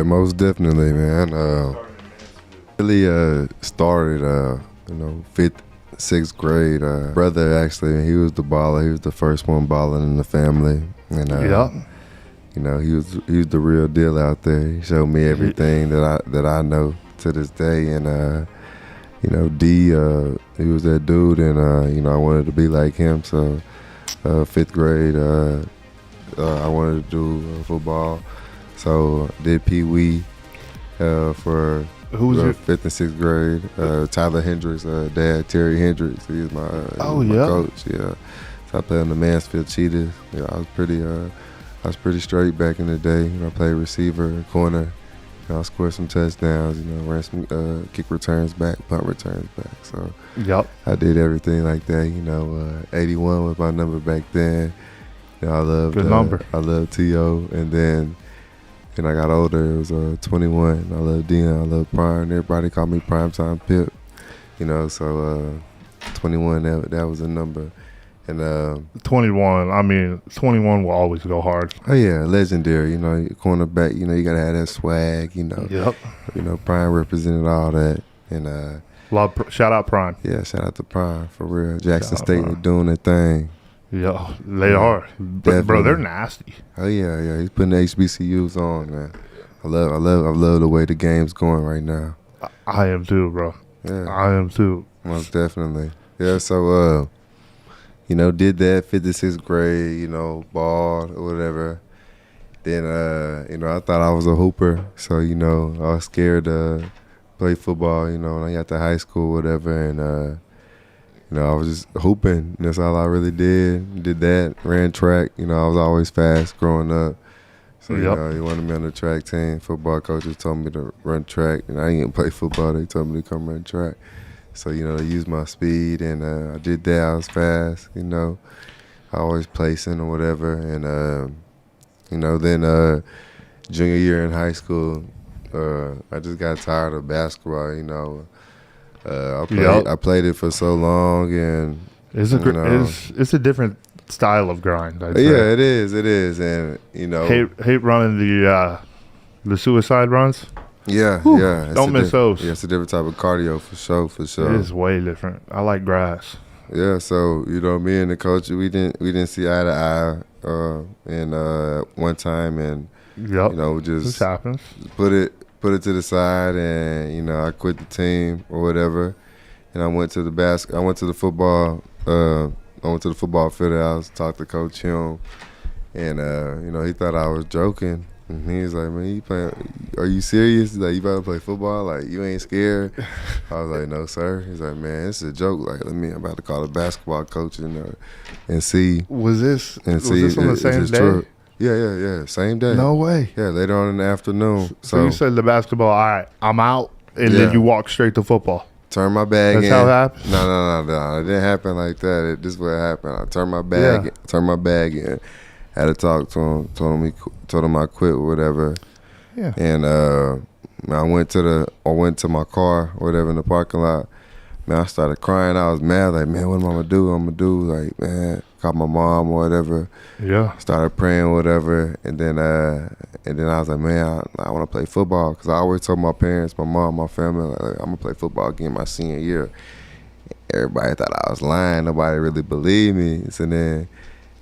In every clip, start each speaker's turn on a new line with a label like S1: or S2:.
S1: Yeah, most definitely, man. Really started, fifth, sixth grade. Brother actually, he was the baller. He was the first one balling in the family, and
S2: Yeah.
S1: he was the real deal out there. He showed me everything that I know to this day, and D, he was that dude, and I wanted to be like him. So, fifth grade, I wanted to do football. So did Pee Wee for fifth and sixth grade. Tyler Hendricks, dad Terry Hendricks, he was my coach. Yeah, so I played on the Mansfield Cheetahs. Yeah, I was pretty straight back in the day. I played receiver, corner. I scored some touchdowns. Ran some kick returns back, punt returns back. So I did everything like that. 81 was my number back then. I loved
S2: good number.
S1: I loved T.O. and then. And I got older, it was 21. I love Dion, I love Prime. Everybody called me Primetime Pip. So 21, that was a number. And
S2: 21, 21 will always go hard.
S1: Oh yeah, legendary. Cornerback. You gotta have that swag.
S2: Yep.
S1: Prime represented all that. And
S2: shout out Prime.
S1: Yeah, shout out to Prime for real. Jackson State, they doing their thing.
S2: Yeah, they are. But bro, they're nasty.
S1: Oh yeah. He's putting the HBCUs on, man. I love the way the game's going right now.
S2: I am too, bro.
S1: Yeah,
S2: I am too.
S1: Most definitely. Yeah. So did that 56th grade. Balled or whatever. Then I thought I was a hooper, so I was scared to play football. When I got to high school, whatever, and. I was just hooping. That's all I really did. Did that, ran track. I was always fast growing up. So, he wanted me on the track team. Football coaches told me to run track. And I didn't play football. They told me to come run track. So, they used my speed. And I did that. I was fast, I always placing or whatever. And, then junior year in high school, I just got tired of basketball, I played it for so long, and
S2: it's a different style of grind. I'd say.
S1: Yeah, it is, and
S2: hate running the suicide runs.
S1: Yeah,
S2: Whew,
S1: yeah.
S2: Don't miss those.
S1: Yeah, it's a different type of cardio for sure.
S2: It is way different. I like grass.
S1: Yeah, so me and the coach, we didn't see eye to eye, and one time, and just
S2: this happens.
S1: Put it to the side, and I quit the team or whatever, and I went to the football. I went to the football field house, talked to Coach Hamm, and he thought I was joking, and he was like, "Man, you playing? Are you serious? Like, you about to play football? Like, you ain't scared?" I was like, "No, sir." He's like, "Man, it's a joke. Like, I'm about to call the basketball coach and see."
S2: Was this on the same day?
S1: True. Yeah. Same day.
S2: No way.
S1: Yeah, later on in the afternoon.
S2: So you said the basketball, all right, I'm out, and then you walk straight to football.
S1: Turn my bag in.
S2: That's how it happened?
S1: No. It didn't happen like that. This is what happened. I turned my bag in. Had to talk to him. Told him I quit or whatever.
S2: Yeah.
S1: And I went to my car or whatever in the parking lot. Man, I started crying. I was mad. Like, man, what am I gonna do? Like, man, call my mom or whatever.
S2: Yeah.
S1: Started praying or whatever, and then I was like, man, I want to play football, because I always told my parents, my mom, my family, like, I'm gonna play football again my senior year. Everybody thought I was lying. Nobody really believed me. So then,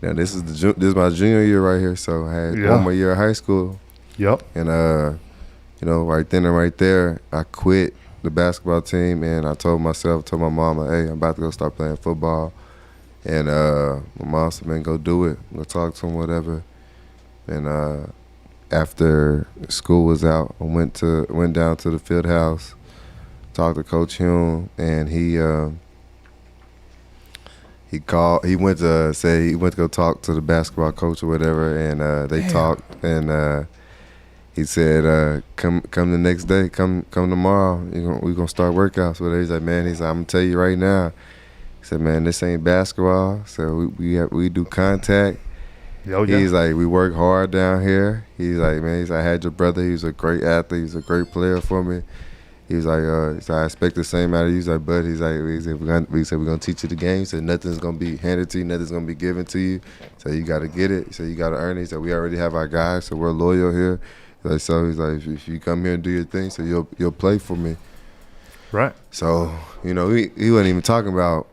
S1: this is my junior year right here. So I had one more year of high school.
S2: Yep.
S1: And right then and right there, I quit the basketball team, and I told my mom, like, hey, I'm about to go start playing football. And my mom said, man, go do it. Go talk to him, whatever. And after school was out, I went down to the field house, talked to Coach Hamm, and he went to go talk to the basketball coach or whatever, and they talked, and he said, come the next day, come tomorrow, we're gonna start workouts. So he's like, man, I'm gonna tell you right now. He said, man, this ain't basketball. So we do contact. He's like, we work hard down here. He's like, man, I had your brother. He was a great athlete. He's a great player for me. He was like, I expect the same out of you. He's like, but he said, we're gonna teach you the game. He said, nothing's gonna be handed to you, nothing's gonna be given to you. So you gotta get it. So you gotta earn it. He said, we already have our guys, so we're loyal here. Like, so he's like, if you come here and do your thing, so you'll play for me.
S2: Right.
S1: So, he wasn't even talking about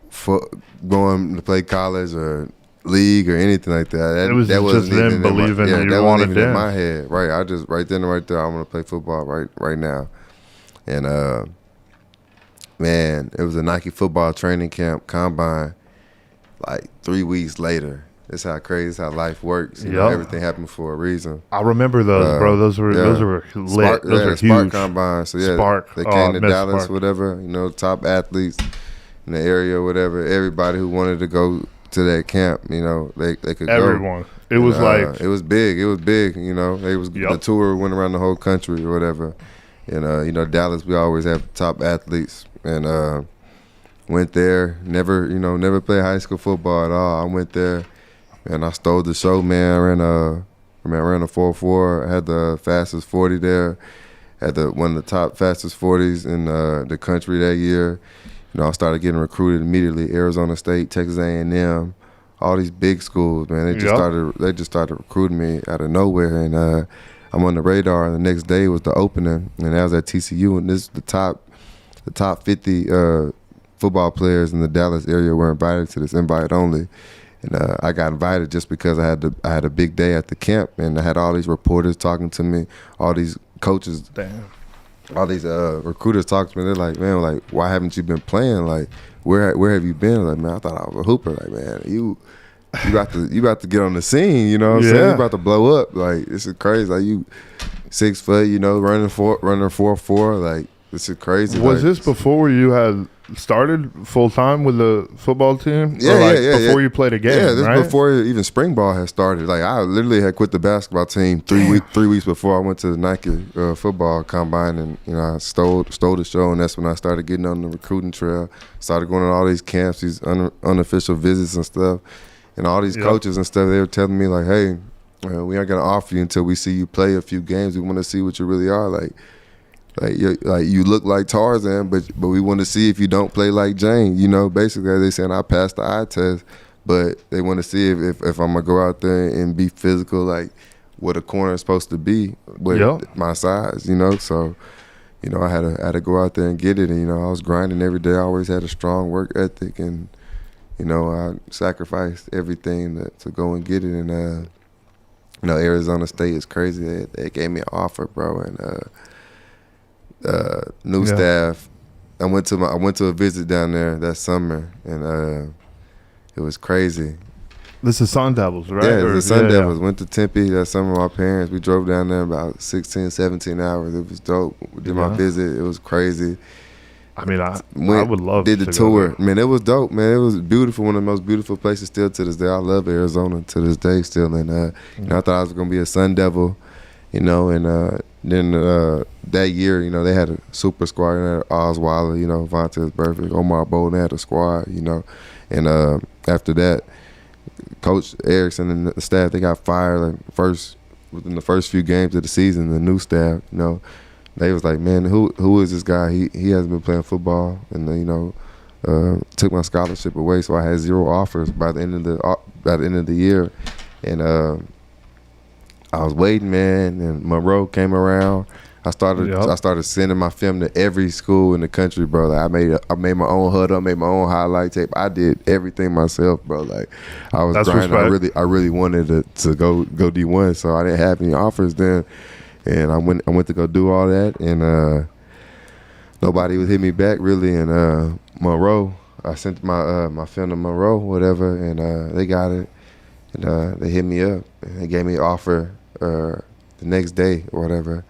S1: going to play college or league or anything like that.
S2: It was
S1: that
S2: just them believing you
S1: that
S2: wanted
S1: wasn't even in my head. Right. I just right then and right there, I'm gonna play football right now. And man, it was a Nike football training camp combine. Like 3 weeks later. That's how crazy. That's how life works. Everything happened for a reason.
S2: I remember those, bro. Those were lit.
S1: Spark,
S2: those are huge.
S1: Spark combine. So
S2: Spark.
S1: They came to Dallas,
S2: Spark.
S1: whatever. Top athletes in the area, whatever. Everybody who wanted to go to that camp, they could go.
S2: Everyone. It was like
S1: it was big. It was big. The tour went around the whole country or whatever. And Dallas, we always have top athletes, and went there. Never played high school football at all. I went there, and I stole the show, man. I ran a 4.4. I had the fastest 40 there. Had one of the top fastest 40s in the country that year. I started getting recruited immediately. Arizona State, Texas A&M, all these big schools, man. They just started recruiting me out of nowhere, and I'm on the radar. And the next day was the opening, and I was at TCU, and this is the top 50 football players in the Dallas area were invited to this invite only. And I got invited just because I had a big day at the camp, and I had all these reporters talking to me, all these coaches.
S2: Damn.
S1: All these recruiters talk to me. They're like, man, like, why haven't you been playing? Like, where have you been? Like, man, I thought I was a hooper. Like, man, you about to get on the scene. You know what I'm saying? You about to blow up. Like, this is crazy. Like, you 6 foot. Running 4.4. Like, this is crazy.
S2: Was this before you had started full time with the football team?
S1: Yeah,
S2: before you played a game.
S1: Yeah, this
S2: right?
S1: before even spring ball had started. Like, I literally had quit the basketball team 3 weeks before I went to the Nike football combine, and I stole the show, and that's when I started getting on the recruiting trail. Started going to all these camps, these unofficial visits and stuff, and all these coaches and stuff. They were telling me like, hey, we aren't gonna offer you until we see you play a few games. We want to see what you really are like. You look like Tarzan, but we want to see if you don't play like Jane. Basically, they saying I passed the eye test, but they want to see if I'm gonna go out there and be physical, like what a corner is supposed to be with my size. So I had to go out there and get it. And I was grinding every day. I always had a strong work ethic, and I sacrificed everything to go and get it. And Arizona State is crazy. They gave me an offer, bro, and new staff. I went to a visit down there that summer, and it was crazy.
S2: This is Sun Devils, right?
S1: Yeah, the Sun Devils. Went to Tempe that summer with my parents. We drove down there about 16, 17 hours. It was dope. We did my visit. It was crazy.
S2: I mean, I would love
S1: did
S2: to
S1: the tour.
S2: Go there.
S1: Man, it was dope, man. It was beautiful. One of the most beautiful places still to this day. I love Arizona to this day still. And I thought I was gonna be a Sun Devil, and then that year, they had a super squad. They had Osweiler, Vontaze Burfict, Omar Bolden. They had a squad, and after that, Coach Erickson and the staff, they got fired within the first few games of the season. The new staff, they was like, man, who is this guy? He hasn't been playing football, and took my scholarship away. So I had 0 offers by the end of the year, and I was waiting, man, and Monroe came around. I started sending my film to every school in the country, bro. Like, I made my own huddle, made my own highlight tape. I did everything myself, bro. Like, I was grinding. I really wanted to go D1, so I didn't have any offers then. And I went to go do all that, and nobody would hit me back really. And Monroe, I sent my film to Monroe, whatever, and they got it, and they hit me up, and they gave me an offer the next day or whatever.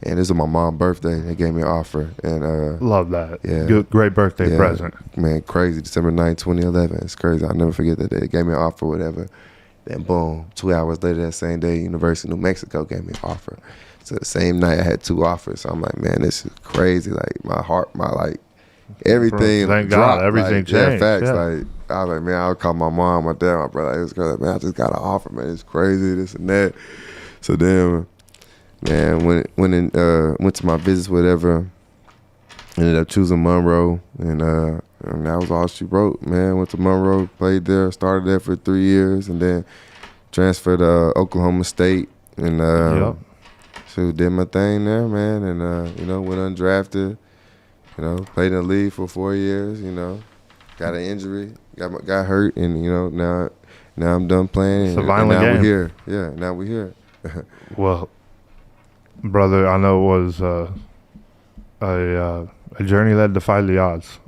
S1: And this was my mom's birthday. They gave me an offer. And
S2: love that.
S1: Yeah.
S2: Good, great birthday present.
S1: Man, crazy. December 9th, 2011. It's crazy. I'll never forget that day. They gave me an offer, whatever. Then boom, 2 hours later that same day, University of New Mexico gave me an offer. So the same night I had 2 offers. So I'm like, man, this is crazy. Like my heart, everything
S2: Thank
S1: dropped.
S2: God, everything changed.
S1: Yeah, facts.
S2: Yeah.
S1: Like I was like, man, I'll call my mom, my dad, my brother. It was like, man, I just got an offer, man. It's crazy, this and that. So then, man, went to my visits, whatever. Ended up choosing Monroe, and that was all she wrote, man. Went to Monroe, played there, started there for 3 years, and then transferred to Oklahoma State, and So did my thing there, man, and you know, went undrafted. You know, played in the league for 4 years. You know, got an injury, got hurt, and you know now I'm done playing.
S2: It's a
S1: and
S2: violent
S1: now
S2: game.
S1: we're here. Yeah, now we're here.
S2: Well, brother, I know it was a journey that defied the odds.